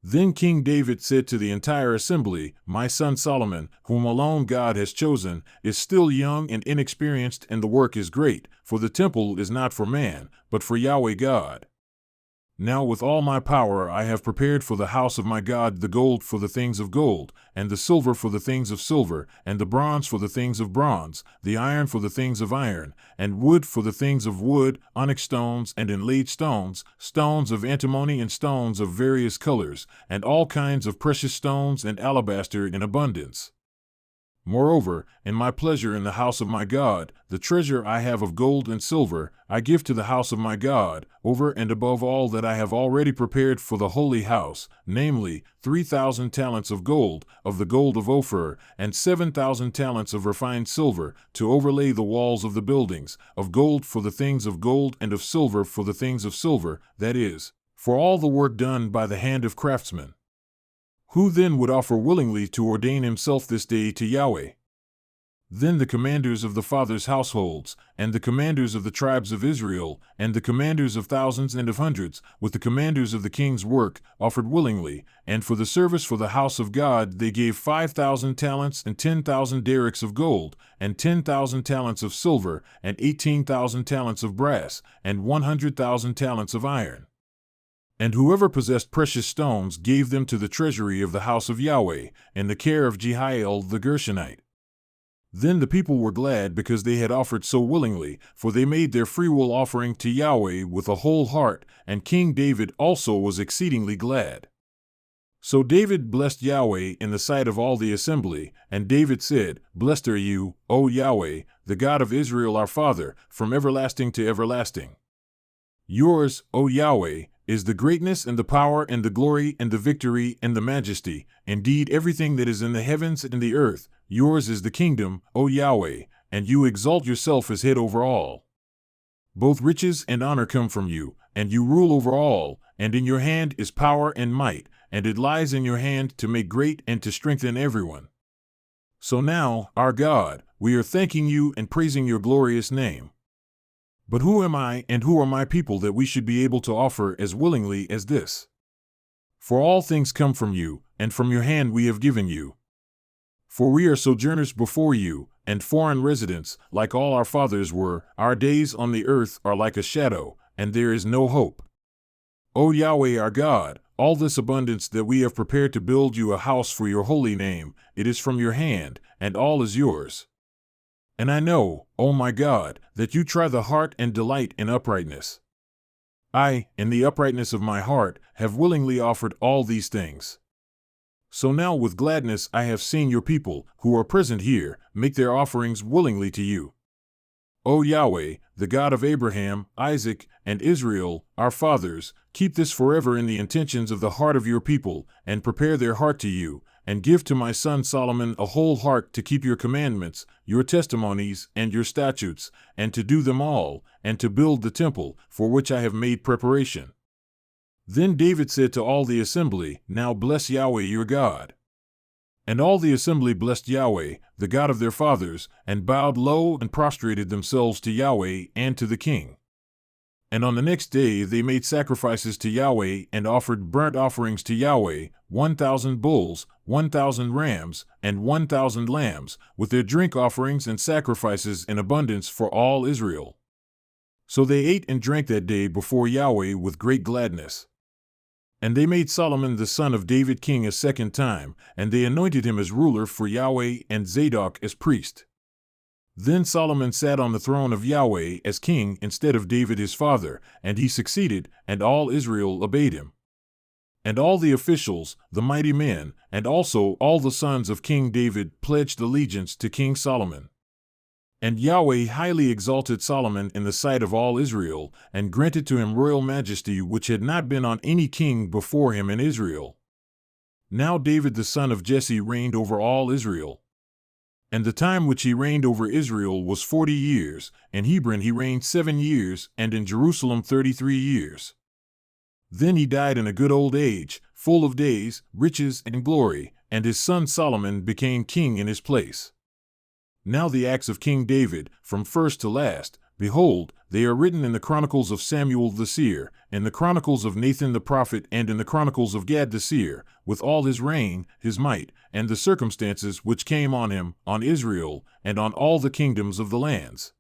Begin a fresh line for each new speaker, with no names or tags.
Then King David said to the entire assembly, "My son Solomon, whom alone God has chosen, is still young and inexperienced, and the work is great, for the temple is not for man, but for Yahweh God. Now with all my power I have prepared for the house of my God the gold for the things of gold, and the silver for the things of silver, and the bronze for the things of bronze, the iron for the things of iron, and wood for the things of wood, onyx stones and inlaid stones, stones of antimony and stones of various colors, and all kinds of precious stones and alabaster in abundance. Moreover, in my pleasure in the house of my God, the treasure I have of gold and silver, I give to the house of my God, over and above all that I have already prepared for the holy house, namely, 3,000 talents of gold, of the gold of Ophir, and 7,000 talents of refined silver, to overlay the walls of the buildings, of gold for the things of gold and of silver for the things of silver, that is, for all the work done by the hand of craftsmen. Who then would offer willingly to ordain himself this day to Yahweh?" Then the commanders of the fathers' households, and the commanders of the tribes of Israel, and the commanders of thousands and of hundreds, with the commanders of the king's work, offered willingly, and for the service for the house of God they gave 5,000 talents and 10,000 derricks of gold, and 10,000 talents of silver, and 18,000 talents of brass, and 100,000 talents of iron. And whoever possessed precious stones gave them to the treasury of the house of Yahweh, in the care of Jehiel the Gershonite. Then the people were glad because they had offered so willingly, for they made their freewill offering to Yahweh with a whole heart, and King David also was exceedingly glad. So David blessed Yahweh in the sight of all the assembly, and David said, "Blessed are you, O Yahweh, the God of Israel our Father, from everlasting to everlasting. Yours, O Yahweh, is the greatness and the power and the glory and the victory and the majesty, indeed everything that is in the heavens and the earth. Yours is the kingdom, O Yahweh, and you exalt yourself as head over all. Both riches and honor come from you, and you rule over all, and in your hand is power and might, and it lies in your hand to make great and to strengthen everyone. So now, our God, we are thanking you and praising your glorious name. But who am I and who are my people that we should be able to offer as willingly as this? For all things come from you, and from your hand we have given you. For we are sojourners before you, and foreign residents, like all our fathers were. Our days on the earth are like a shadow, and there is no hope. O Yahweh our God, all this abundance that we have prepared to build you a house for your holy name, it is from your hand, and all is yours. And I know, O my God, that you try the heart and delight in uprightness. I, in the uprightness of my heart, have willingly offered all these things. So now with gladness I have seen your people, who are present here, make their offerings willingly to you. O Yahweh, the God of Abraham, Isaac, and Israel, our fathers, keep this forever in the intentions of the heart of your people, and prepare their heart to you, and give to my son Solomon a whole heart to keep your commandments, your testimonies, and your statutes, and to do them all, and to build the temple, for which I have made preparation." Then David said to all the assembly, "Now bless Yahweh your God." And all the assembly blessed Yahweh, the God of their fathers, and bowed low and prostrated themselves to Yahweh and to the king. And on the next day they made sacrifices to Yahweh and offered burnt offerings to Yahweh, 1,000 bulls, 1,000 rams, and 1,000 lambs, with their drink offerings and sacrifices in abundance for all Israel. So they ate and drank that day before Yahweh with great gladness. And they made Solomon the son of David king a second time, and they anointed him as ruler for Yahweh and Zadok as priest. Then Solomon sat on the throne of Yahweh as king instead of David his father, and he succeeded, and all Israel obeyed him. And all the officials, the mighty men, and also all the sons of King David pledged allegiance to King Solomon. And Yahweh highly exalted Solomon in the sight of all Israel, and granted to him royal majesty which had not been on any king before him in Israel. Now David the son of Jesse reigned over all Israel. And the time which he reigned over Israel was 40 years, in Hebron he reigned 7 years, and in Jerusalem 33 years. Then he died in a good old age, full of days, riches, and glory, and his son Solomon became king in his place. Now the acts of King David, from first to last, Behold, they are written in the Chronicles of Samuel the seer, in the Chronicles of Nathan the prophet, and in the Chronicles of Gad the seer, with all his reign, his might, and the circumstances which came on him, on Israel, and on all the kingdoms of the lands.